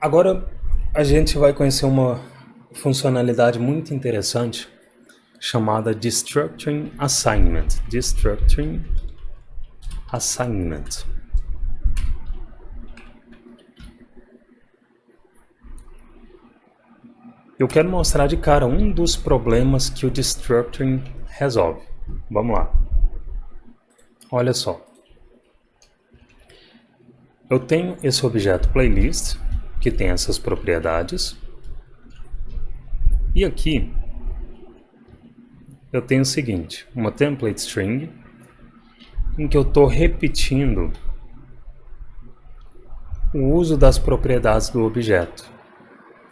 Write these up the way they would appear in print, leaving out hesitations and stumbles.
Agora a gente vai conhecer uma funcionalidade muito interessante chamada Destructuring Assignment. Destructuring Assignment. Eu quero mostrar de cara um dos problemas que o Destructuring resolve. Vamos lá. Olha só. Eu tenho esse objeto playlist, que tem essas propriedades. E aqui eu tenho o seguinte, uma template string, em que eu estou repetindo o uso das propriedades do objeto.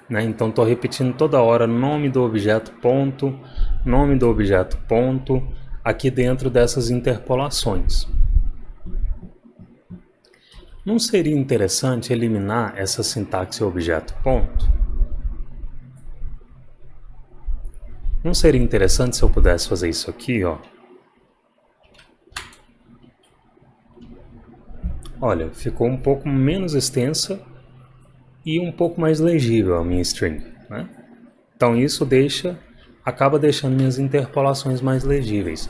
Então estou repetindo toda hora nome do objeto ponto, nome do objeto ponto, aqui dentro dessas interpolações. Não seria interessante eliminar essa sintaxe objeto ponto? Não seria interessante se eu pudesse fazer isso aqui, ó? Olha, ficou um pouco menos extensa e um pouco mais legível a minha string, né? Então isso acaba deixando minhas interpolações mais legíveis.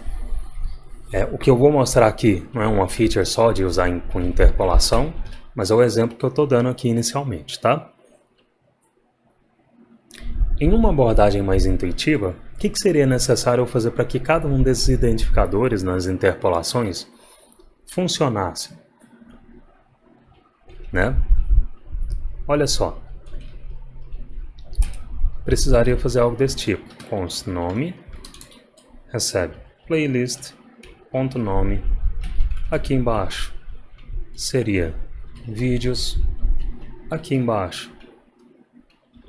O que eu vou mostrar aqui não é uma feature só de usar com interpolação, mas é o exemplo que eu estou dando aqui inicialmente, tá? Em uma abordagem mais intuitiva, o que seria necessário eu fazer para que cada um desses identificadores nas interpolações funcionasse? Né? Olha só. Precisaria fazer algo desse tipo. Const nome recebe playlist.nome. Aqui embaixo seria vídeos. Aqui embaixo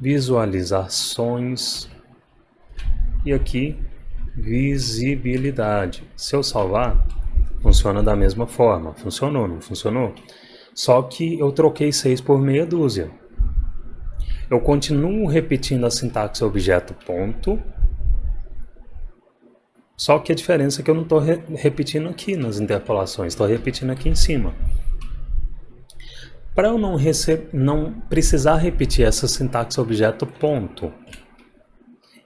visualizações. E aqui visibilidade. Se eu salvar, funciona da mesma forma. Funcionou, não funcionou? Só que eu troquei 6 por meia dúzia. Eu continuo repetindo a sintaxe objeto ponto, só que a diferença é que eu não estou repetindo aqui nas interpolações, estou repetindo aqui em cima. Para eu não precisar repetir essa sintaxe objeto ponto,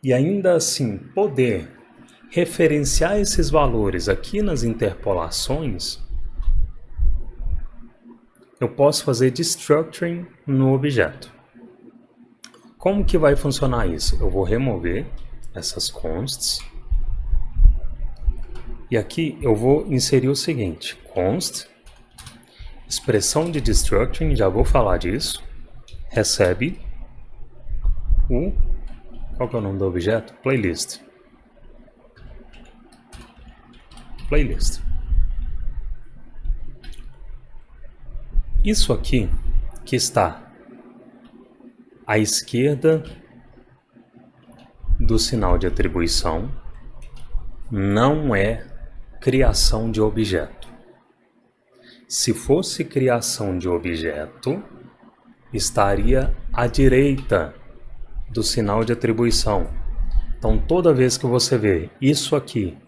e ainda assim poder referenciar esses valores aqui nas interpolações, eu posso fazer destructuring no objeto. Como que vai funcionar isso? Eu vou remover essas consts. E aqui eu vou inserir o seguinte. Const, expressão de destructuring, já vou falar disso. Recebe qual que é o nome do objeto? Playlist. Playlist. Isso aqui que está à esquerda do sinal de atribuição não é criação de objeto. Se fosse criação de objeto, estaria à direita do sinal de atribuição. Então, toda vez que você vê isso aqui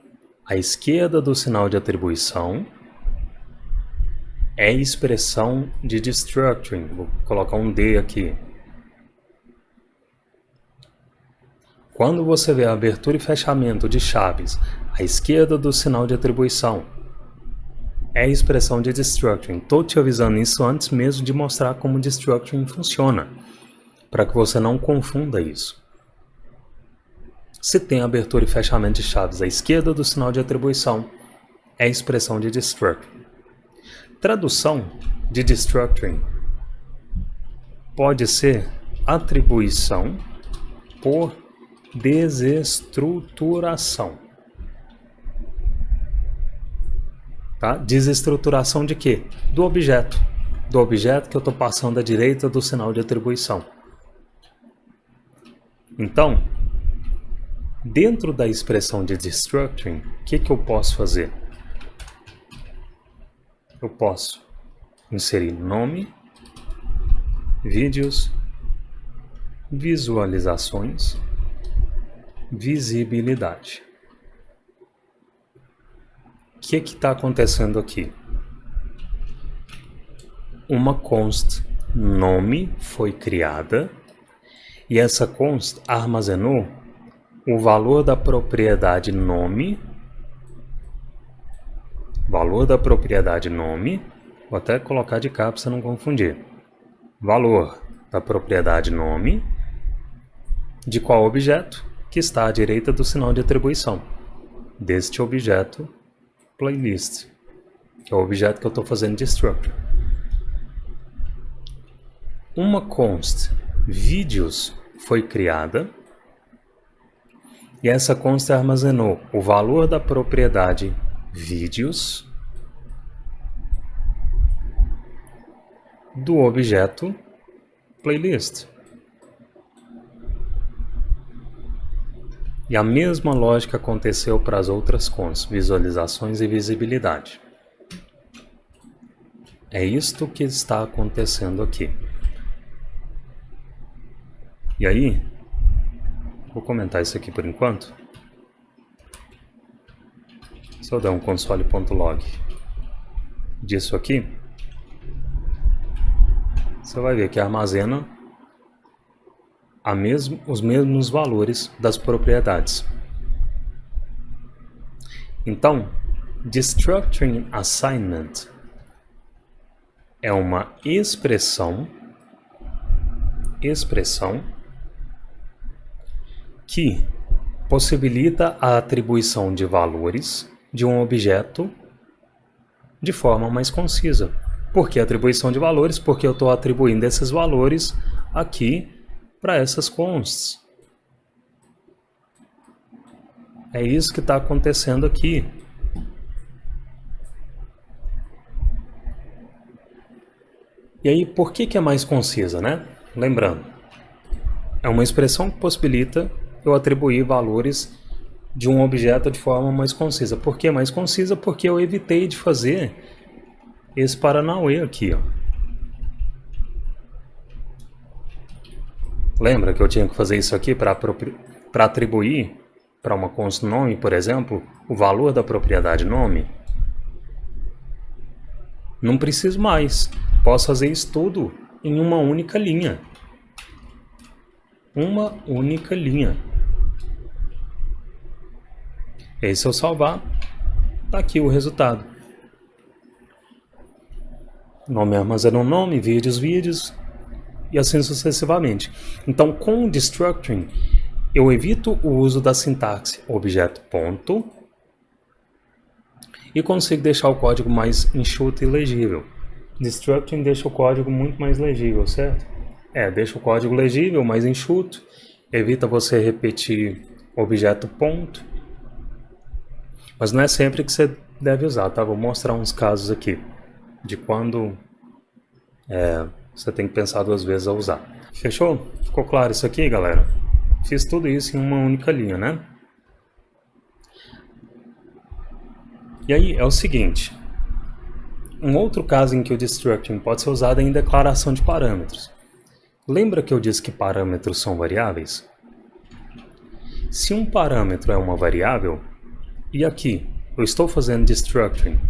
à esquerda do sinal de atribuição, é expressão de destructuring. Vou colocar um D aqui. Quando você vê a abertura e fechamento de chaves à esquerda do sinal de atribuição, é expressão de destructuring. Estou te avisando isso antes mesmo de mostrar como destructuring funciona, para que você não confunda isso. Se tem abertura e fechamento de chaves à esquerda do sinal de atribuição, é expressão de destructuring. Tradução de destructuring pode ser atribuição por desestruturação. Tá? Desestruturação de quê? Do objeto. Do objeto que eu estou passando à direita do sinal de atribuição. Então, dentro da expressão de destructuring, o que eu posso fazer? Eu posso inserir nome, vídeos, visualizações, visibilidade. O que está acontecendo aqui? Uma const nome foi criada e essa const armazenou o valor da propriedade nome, vou até colocar de cá para você não confundir, valor da propriedade nome, de qual objeto? Que está à direita do sinal de atribuição, deste objeto playlist, que é o objeto que eu estou fazendo destruct. Uma const vídeos foi criada e essa const armazenou o valor da propriedade vídeos do objeto playlist. E a mesma lógica aconteceu para as outras consts, visualizações e visibilidade. É isto que está acontecendo aqui. E aí, vou comentar isso aqui por enquanto. Se eu der um console.log disso aqui, você vai ver que armazena os mesmos valores das propriedades. Então, Destructuring Assignment é uma expressão que possibilita a atribuição de valores de um objeto de forma mais concisa. Por que atribuição de valores? Porque eu estou atribuindo esses valores aqui para essas consts. É isso que está acontecendo aqui. E aí, por que é mais concisa, né? Lembrando, é uma expressão que possibilita eu atribuir valores de um objeto de forma mais concisa. Por que mais concisa? Porque eu evitei de fazer esse paranauê aqui, ó. Lembra que eu tinha que fazer isso aqui para atribuir para uma const nome, por exemplo, o valor da propriedade nome? Não preciso mais. Posso fazer isso tudo em uma única linha. Uma única linha. E aí, se eu salvar, tá aqui o resultado. Nome armazena um nome, vídeos, e assim sucessivamente. Então, com o Destructuring, eu evito o uso da sintaxe objeto ponto e consigo deixar o código mais enxuto e legível. Destructuring deixa o código muito mais legível, certo? Deixa o código legível, mais enxuto, evita você repetir objeto ponto, mas não é sempre que você deve usar, tá? Vou mostrar uns casos aqui de quando você tem que pensar duas vezes a usar. Fechou? Ficou claro isso aqui, galera? Fiz tudo isso em uma única linha, né? E aí é o seguinte, um outro caso em que o Destructuring pode ser usado é em declaração de parâmetros. Lembra que eu disse que parâmetros são variáveis? Se um parâmetro é uma variável, e aqui eu estou fazendo Destructuring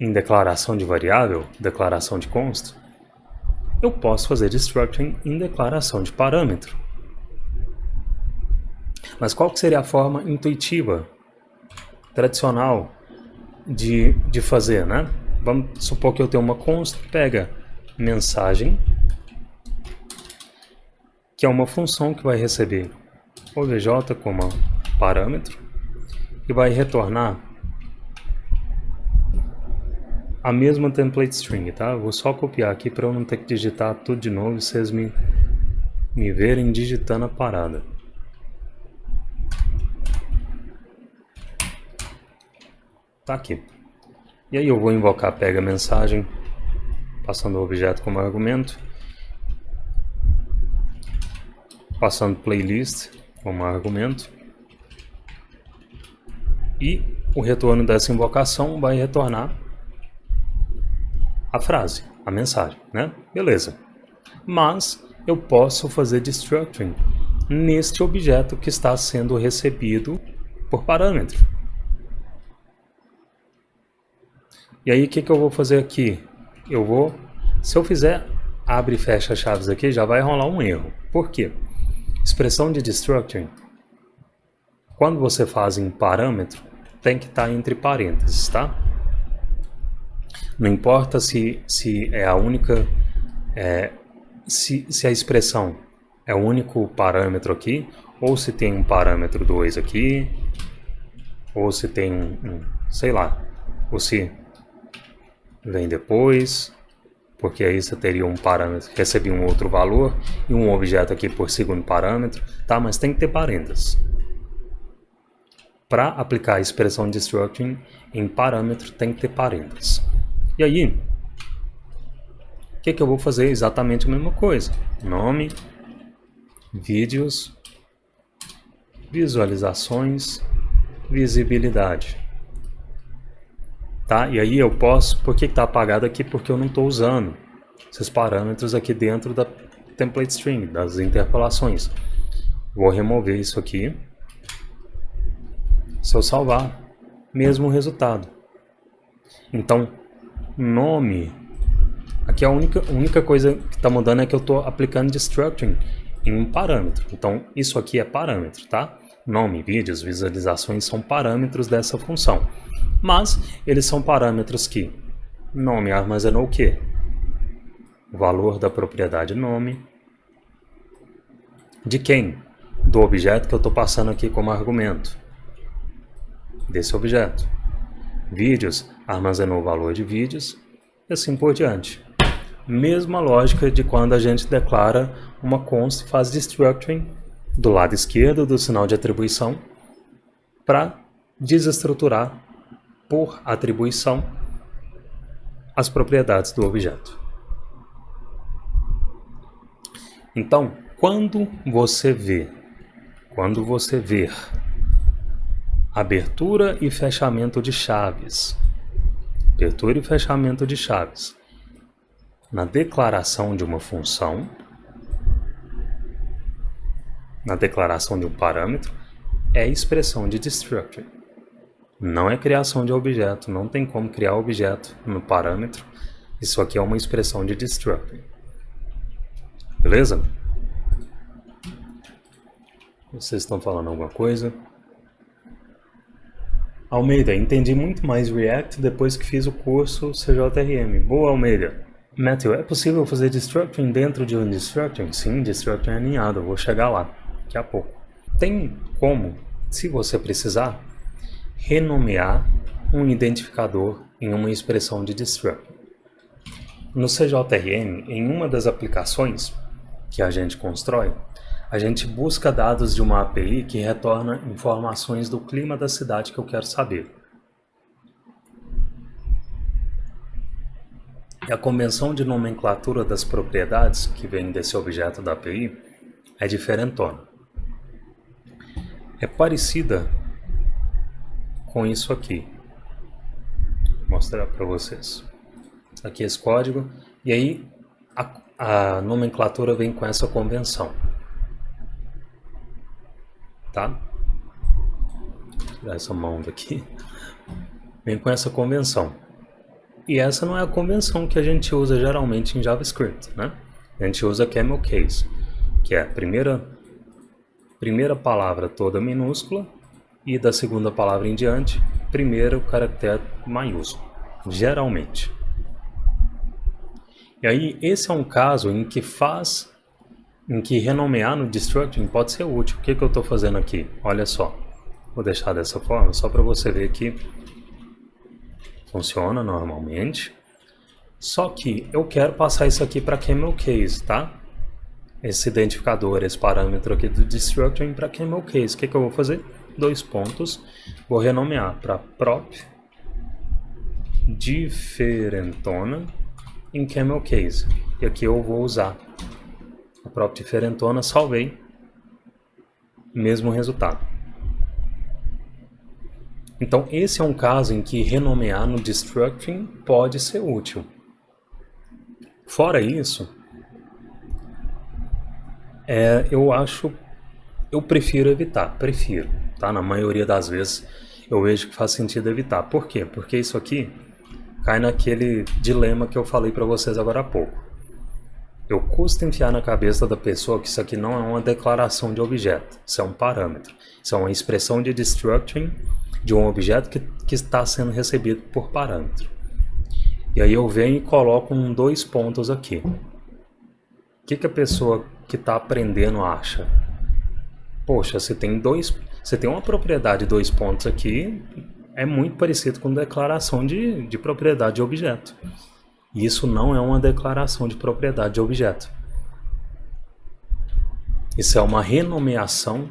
em declaração de variável, declaração de const, eu posso fazer Destructuring em declaração de parâmetro. Mas qual que seria a forma intuitiva, tradicional de fazer, né? Vamos supor que eu tenho uma const, pega mensagem, que é uma função que vai receber obj como parâmetro e vai retornar a mesma template string, tá? Vou só copiar aqui para eu não ter que digitar tudo de novo e vocês me verem digitando a parada. Tá aqui. E aí eu vou invocar pega mensagem, passando o objeto como argumento, passando playlist como argumento, e o retorno dessa invocação vai retornar a frase, a mensagem, né? Beleza. Mas eu posso fazer Destructuring neste objeto que está sendo recebido por parâmetro. E aí o que eu vou fazer aqui? Eu vou Se eu fizer abre e fecha chaves aqui, já vai rolar um erro. Por quê? Expressão de destructuring, quando você faz em parâmetro, tem que estar entre parênteses, tá? Não importa se é a única, se a expressão é o único parâmetro aqui, ou se tem um parâmetro 2 aqui, ou se tem sei lá, ou se vem depois, porque aí você teria um parâmetro, receber um outro valor e um objeto aqui por segundo parâmetro, tá? Mas tem que ter parênteses. Para aplicar a expressão de destructuring em parâmetro, tem que ter parênteses. E aí, o que eu vou fazer? Exatamente a mesma coisa. Nome, vídeos, visualizações, visibilidade. Tá? E aí eu posso, por que está apagado aqui? Porque eu não estou usando esses parâmetros aqui dentro da template string, das interpolações. Vou remover isso aqui. Se eu salvar, mesmo resultado. Então, nome, aqui a única coisa que está mudando é que eu estou aplicando destructuring em um parâmetro. Então, isso aqui é parâmetro, tá? Nome, vídeos, visualizações são parâmetros dessa função. Mas eles são parâmetros que nome armazenou o quê? O valor da propriedade nome. De quem? Do objeto que eu estou passando aqui como argumento. Desse objeto. Vídeos armazenou o valor de vídeos e assim por diante. Mesma lógica de quando a gente declara uma const e faz destructuring do lado esquerdo do sinal de atribuição para desestruturar por atribuição as propriedades do objeto. Então, quando você ver abertura e fechamento de chaves, na declaração de uma função, na declaração de um parâmetro, é expressão de destructuring. Não é criação de objeto, não tem como criar objeto no parâmetro. Isso aqui é uma expressão de destructuring. Beleza? Vocês estão falando alguma coisa? Almeida, entendi muito mais React depois que fiz o curso CJRM. Boa, Almeida. Matthew, é possível fazer destructuring dentro de um destructuring? Sim, destructuring é alinhado, eu vou chegar lá daqui a pouco. Tem como, se você precisar, renomear um identificador em uma expressão de destructuring. No CJRM, em uma das aplicações que a gente constrói, a gente busca dados de uma API que retorna informações do clima da cidade que eu quero saber. E a convenção de nomenclatura das propriedades que vem desse objeto da API é diferentona. É parecida com isso aqui. Vou mostrar para vocês. Aqui é esse código. E aí a nomenclatura vem com essa convenção. Tá? Vou tirar essa mão daqui. Vem com essa convenção. E essa não é a convenção que a gente usa geralmente em JavaScript, né? A gente usa camel case, que é a primeira palavra toda minúscula e da segunda palavra em diante, primeiro caractere maiúsculo, geralmente. E aí esse é um caso em que renomear no destructuring pode ser útil. O que eu estou fazendo aqui? Olha só, vou deixar dessa forma só para você ver que funciona normalmente. Só que eu quero passar isso aqui para camel case, tá? Esse identificador, esse parâmetro aqui do destructuring para camel case. O que eu vou fazer? 2 pontos, vou renomear para prop diferentona em camel case. E aqui eu vou usar a prop diferentona, salvei, mesmo resultado. Então esse é um caso em que renomear no destructuring pode ser útil. Fora isso, eu prefiro evitar, tá? Na maioria das vezes eu vejo que faz sentido evitar. Por quê? Porque isso aqui cai naquele dilema que eu falei para vocês agora há pouco. Eu custo enfiar na cabeça da pessoa que isso aqui não é uma declaração de objeto, isso é um parâmetro, isso é uma expressão de destructuring de um objeto que está sendo recebido por parâmetro. E aí eu venho e coloco 2 pontos aqui. O que a pessoa que está aprendendo acha? Poxa, você tem uma propriedade 2 pontos aqui, é muito parecido com declaração de propriedade de objeto. E isso não é uma declaração de propriedade de objeto. Isso é uma renomeação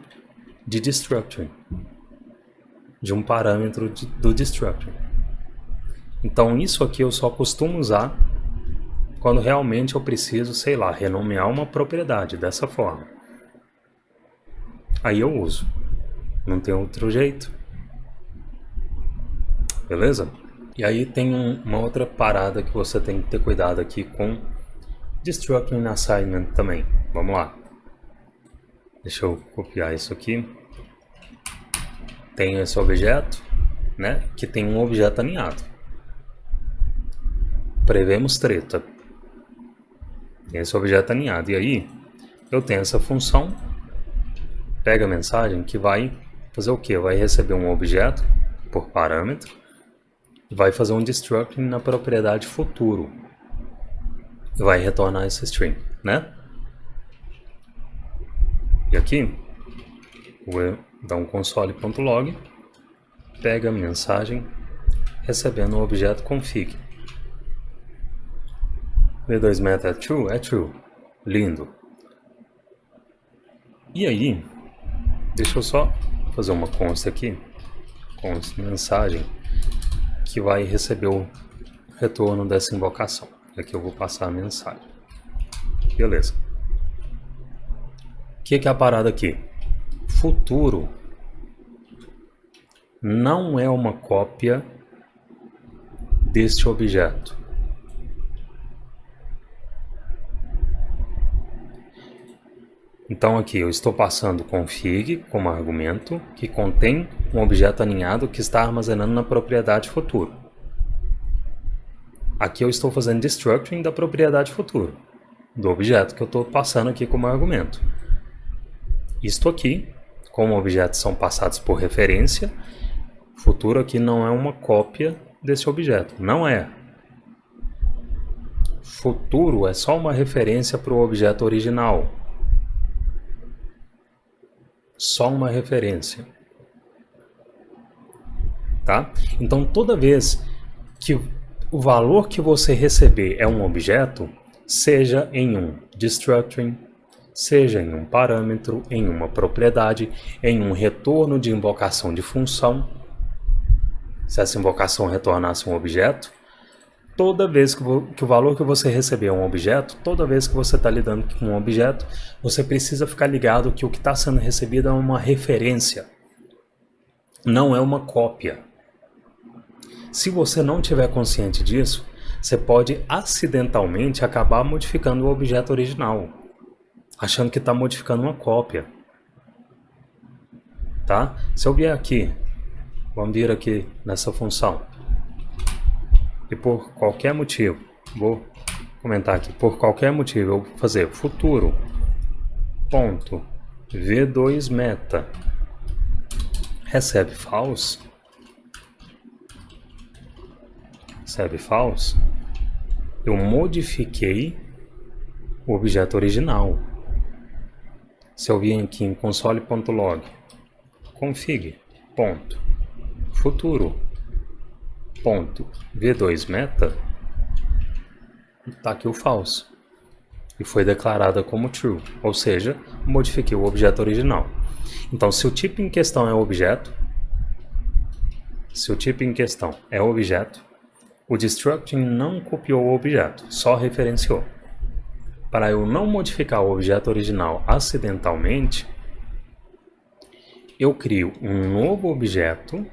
de destructuring, de um parâmetro do destructuring. Então isso aqui eu só costumo usar quando realmente eu preciso, sei lá, renomear uma propriedade dessa forma. Aí eu uso. Não tem outro jeito. Beleza? E aí tem uma outra parada que você tem que ter cuidado aqui com Destructuring Assignment também. Vamos lá. Deixa eu copiar isso aqui. Tem esse objeto, né? Que tem um objeto aninhado. Prevemos treta. Tem esse objeto aninhado. E aí, eu tenho essa função. Pega a mensagem que vai fazer o quê? Vai receber um objeto por parâmetro. Vai fazer um destructuring na propriedade futuro. E vai retornar esse string, né? E aqui, vou dar um console.log, pega a mensagem recebendo o objeto config. v2meta é true? É true. Lindo. E aí, deixa eu só fazer uma const aqui, const mensagem, que vai receber o retorno dessa invocação. Aqui eu vou passar a mensagem. Beleza. O que é a parada aqui? Futuro não é uma cópia deste objeto. Então aqui eu estou passando config como argumento que contém um objeto aninhado que está armazenando na propriedade futuro. Aqui eu estou fazendo destructuring da propriedade futuro, do objeto que eu estou passando aqui como argumento. Isto aqui, como objetos são passados por referência, futuro aqui não é uma cópia desse objeto, não é. Futuro é só uma referência para o objeto original. Só uma referência. Tá? Então toda vez que o valor que você receber é um objeto, seja em um destructuring, seja em um parâmetro, em uma propriedade, em um retorno de invocação de função, se essa invocação retornasse um objeto, toda vez que o valor que você receber é um objeto, toda vez que você está lidando com um objeto, você precisa ficar ligado que o que está sendo recebido é uma referência, não é uma cópia. Se você não tiver consciente disso, você pode acidentalmente acabar modificando o objeto original, achando que está modificando uma cópia. Tá? Se eu vier aqui, vamos vir aqui nessa função, e por qualquer motivo, vou comentar aqui, por qualquer motivo eu vou fazer futuro ponto v2meta recebe false, eu modifiquei o objeto original. Se eu vier aqui em console.log config ponto futuro ponto v2meta, está aqui o false e foi declarada como true, ou seja, modifiquei o objeto original. Então, se o tipo em questão é objeto, o destructuring não copiou o objeto, só referenciou. Para eu não modificar o objeto original acidentalmente, eu crio um novo objeto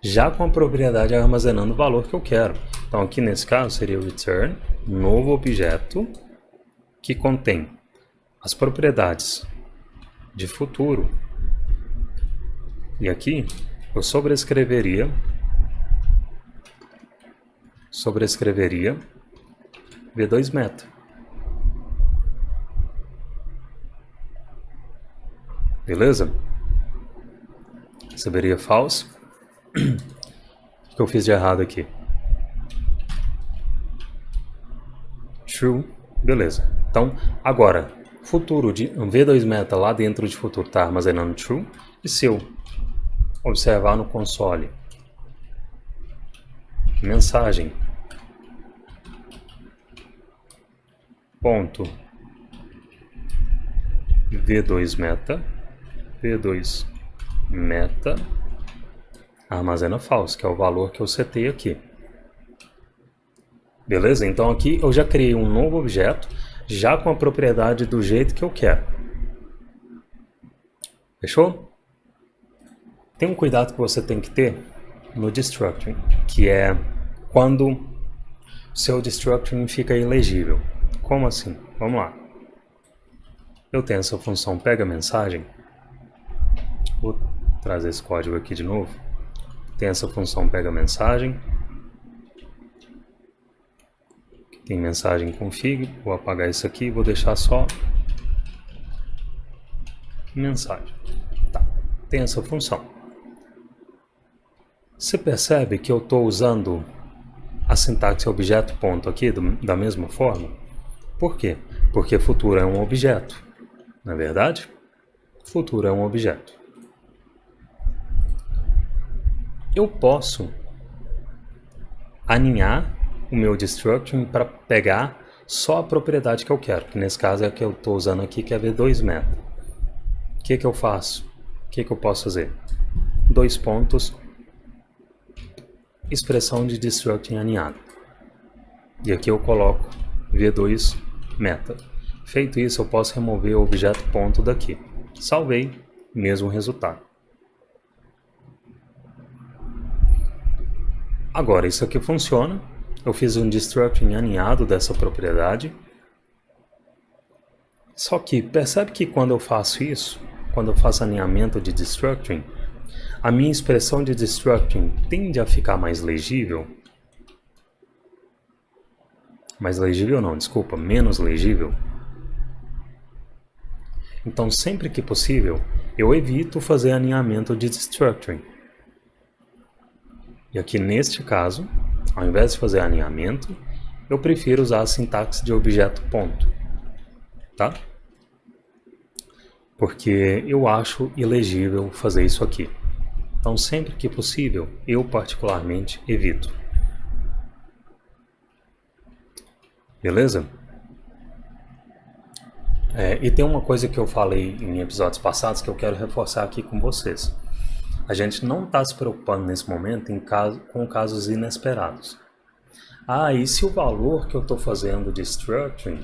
já com a propriedade armazenando o valor que eu quero. Então aqui nesse caso seria o return, novo objeto que contém as propriedades de futuro. E aqui eu sobrescreveria sobrescreveria v2meta. Beleza? Receberia false. O que eu fiz de errado aqui? True. Beleza. Então, agora, futuro de v2meta lá dentro de futuro está armazenando true. E se eu observar no console, mensagem, ponto, v2meta, armazena false, que é o valor que eu setei aqui. Beleza? Então aqui eu já criei um novo objeto, já com a propriedade do jeito que eu quero. Fechou? Tem um cuidado que você tem que ter no destructuring, que é quando o seu destructuring fica ilegível. Como assim? Vamos lá. Eu tenho essa função pega mensagem. Vou trazer esse código aqui de novo. Tem essa função pega mensagem. Tem mensagem config. Vou apagar isso aqui e vou deixar só mensagem. Tá. Tem essa função. Você percebe que eu estou usando a sintaxe objeto ponto aqui da mesma forma? Por quê? Porque futuro é um objeto. Não é verdade? Futuro é um objeto. Eu posso aninhar o meu destructuring para pegar só a propriedade que eu quero, que nesse caso é a que eu estou usando aqui, que é v2meta. O que eu faço? O que eu posso fazer? 2 pontos, expressão de destructuring aninhado. E aqui eu coloco v2meta. Feito isso, eu posso remover o objeto ponto daqui. Salvei, mesmo resultado. Agora, isso aqui funciona. Eu fiz um destructuring aninhado dessa propriedade. Só que, percebe que quando eu faço isso, quando eu faço aninhamento de destructuring, a minha expressão de destructuring tende a ficar mais legível. Mais legível não, desculpa, menos legível. Então, sempre que possível, eu evito fazer aninhamento de destructuring. E aqui neste caso, ao invés de fazer aninhamento, eu prefiro usar a sintaxe de objeto ponto. Tá? Porque eu acho ilegível fazer isso aqui. Então, sempre que possível, eu particularmente evito. Beleza? E tem uma coisa que eu falei em episódios passados que eu quero reforçar aqui com vocês. A gente não está se preocupando nesse momento com casos inesperados. E se o valor que eu estou fazendo de structuring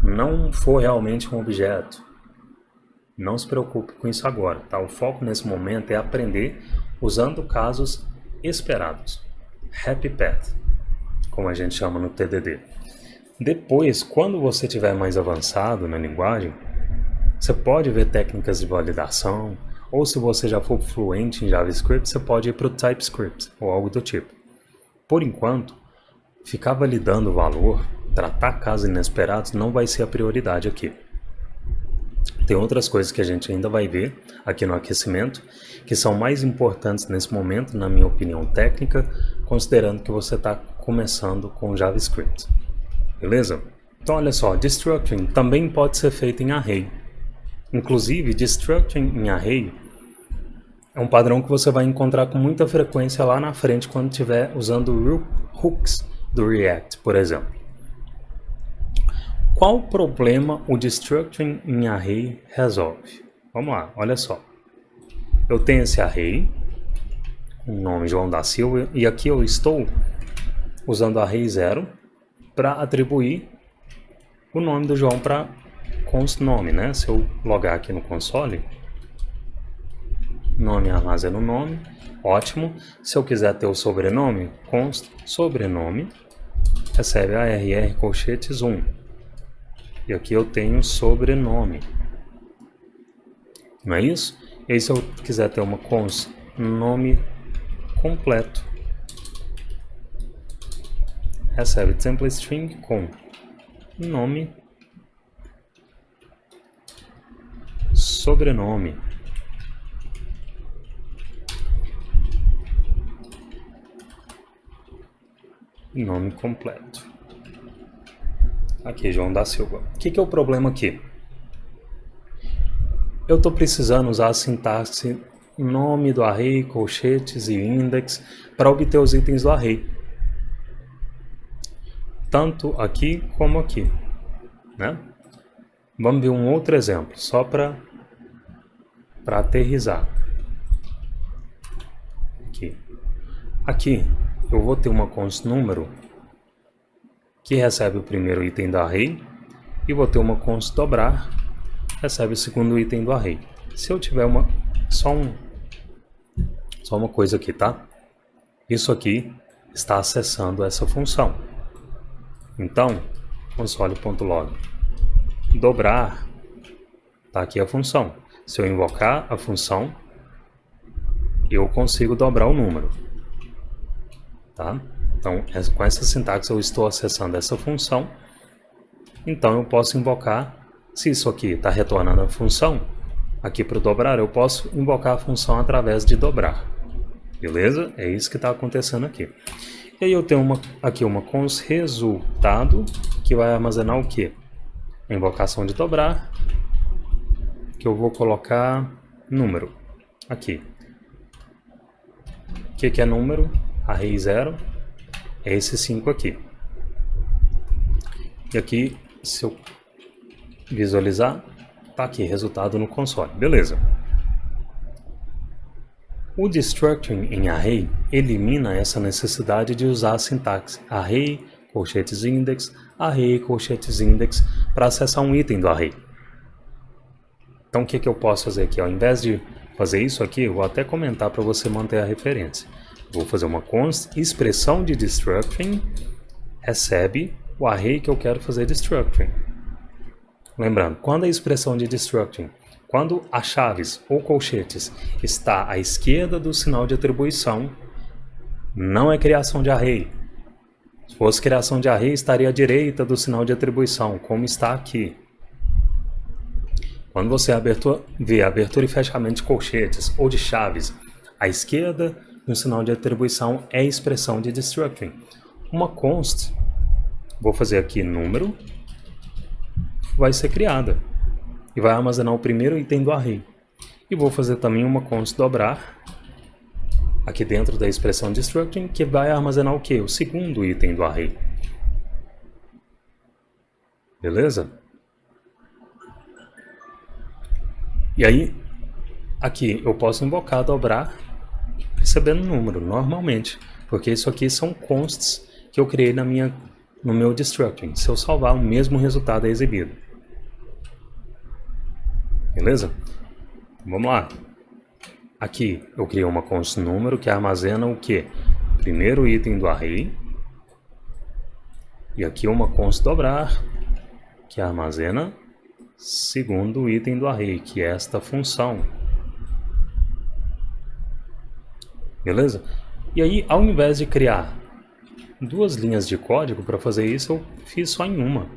não for realmente um objeto? Não se preocupe com isso agora, tá? O foco nesse momento é aprender usando casos esperados. Happy Path, como a gente chama no TDD. Depois, quando você estiver mais avançado na linguagem, você pode ver técnicas de validação, ou se você já for fluente em JavaScript, você pode ir para o TypeScript, ou algo do tipo. Por enquanto, ficar validando o valor, tratar casos inesperados, não vai ser a prioridade aqui. Tem outras coisas que a gente ainda vai ver aqui no aquecimento, que são mais importantes nesse momento, na minha opinião técnica, considerando que você está começando com JavaScript. Beleza? Então, olha só, destructuring também pode ser feito em array. Inclusive, destructuring em array é um padrão que você vai encontrar com muita frequência lá na frente quando estiver usando hooks do React, por exemplo. Qual problema o destructuring em array resolve? Vamos lá, olha só. Eu tenho esse array, com o nome João da Silva, e aqui eu estou usando array 0 para atribuir o nome do João para const nome, né? Se eu logar aqui no console, nome armazena o nome, ótimo. Se eu quiser ter o sobrenome, const sobrenome, recebe arr colchetes 1. E aqui eu tenho sobrenome. Não é isso? E aí se eu quiser ter uma const nome completo, recebe template string com nome, sobrenome, e nome completo. Aqui, João da Silva. O que é o problema aqui? Eu estou precisando usar a sintaxe nome do array, colchetes e index para obter os itens do array. Tanto aqui como aqui, né? Vamos ver um outro exemplo, só para aterrissar. Aqui eu vou ter uma const número que recebe o primeiro item do array e vou ter uma const dobrar, recebe o segundo item do array. Se eu tiver só uma coisa aqui, tá? Isso aqui está acessando essa função. Então, console.log dobrar, tá aqui a função. Se eu invocar a função, eu consigo dobrar o número, tá? Então, com essa sintaxe eu estou acessando essa função. Então, eu posso invocar, se isso aqui está retornando a função, aqui para o dobrar, eu posso invocar a função através de dobrar. Beleza? É isso que está acontecendo aqui. E aí eu tenho aqui uma const resultado, que vai armazenar o quê? A invocação de dobrar, que eu vou colocar número. Aqui. O que é número? Array 0. É esse 5 aqui. E aqui, se eu visualizar, tá aqui, resultado no console. Beleza. O destructuring em array elimina essa necessidade de usar a sintaxe array, colchetes index, array, colchetes index para acessar um item do array. Então o que eu posso fazer aqui? Ao invés de fazer isso aqui, eu vou até comentar para você manter a referência. Vou fazer uma const expressão de destructuring recebe o array que eu quero fazer destructuring. Lembrando, quando a expressão de destructuring, quando as chaves ou colchetes está à esquerda do sinal de atribuição, não é criação de array. Se fosse criação de array, estaria à direita do sinal de atribuição, como está aqui. Quando você vê abertura e fechamento de colchetes ou de chaves à esquerda no sinal de atribuição, é expressão de destructuring. Uma const, vou fazer aqui número, vai ser criada e vai armazenar o primeiro item do array. E vou fazer também uma const dobrar aqui dentro da expressão destructuring, que vai armazenar o quê? O segundo item do array. Beleza? E aí, aqui eu posso invocar dobrar recebendo número, normalmente, porque isso aqui são consts que eu criei no meu destructuring. Se eu salvar, o mesmo resultado é exibido. Beleza? Vamos lá. Aqui eu criei uma const número que armazena o quê? Primeiro item do array. E aqui uma const dobrar que armazena segundo item do array, que é esta função. Beleza? E aí, ao invés de criar duas linhas de código para fazer isso, eu fiz só em uma.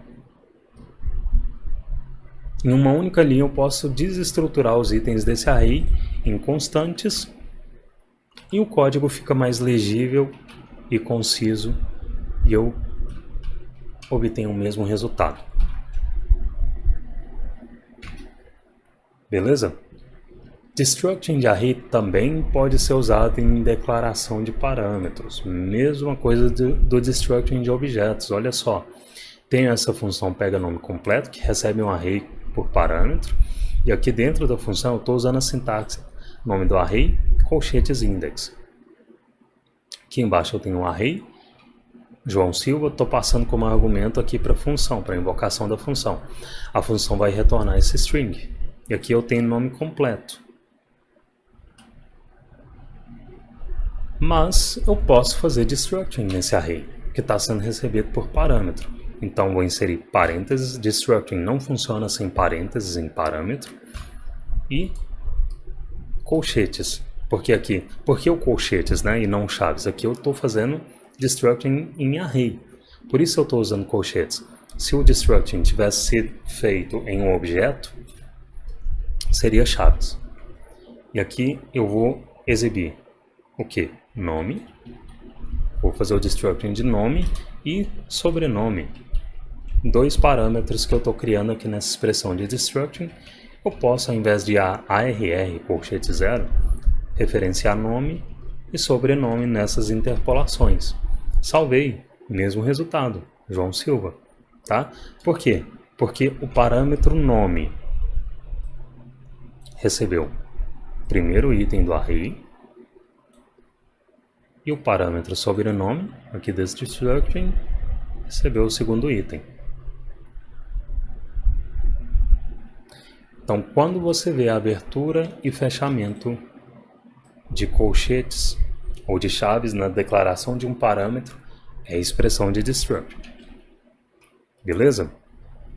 Em uma única linha eu posso desestruturar os itens desse array em constantes e o código fica mais legível e conciso e eu obtenho o mesmo resultado. Beleza? Destructuring de array também pode ser usado em declaração de parâmetros. Mesma coisa do destructuring de objetos. Olha só, tem essa função pega nome completo, que recebe um array por parâmetro. E aqui dentro da função eu estou usando a sintaxe nome do array, colchetes index. Aqui embaixo eu tenho um array, João Silva, estou passando como argumento aqui para a função, para a invocação da função. A função vai retornar esse string. E aqui eu tenho nome completo. Mas eu posso fazer destructuring nesse array, que está sendo recebido por parâmetro. Então vou inserir parênteses, destructuring não funciona sem parênteses em parâmetro. E colchetes, por que o colchetes, né, e não chaves? Aqui eu estou fazendo destructuring em array. Por isso eu estou usando colchetes. Se o destructing tivesse sido feito em um objeto, seria chaves. E aqui eu vou exibir o que? Nome. Vou fazer o destructing de nome e sobrenome. Dois parâmetros que eu estou criando aqui nessa expressão de destructing. Eu posso, ao invés de ARR colchete 0, referenciar nome e sobrenome nessas interpolações. Salvei, mesmo resultado, João Silva. Tá? Por quê? Porque o parâmetro nome recebeu o primeiro item do array e o parâmetro sobrenome, aqui desse destructing, recebeu o segundo item. Então, quando você vê a abertura e fechamento de colchetes ou de chaves na declaração de um parâmetro, é a expressão de destructing. Beleza?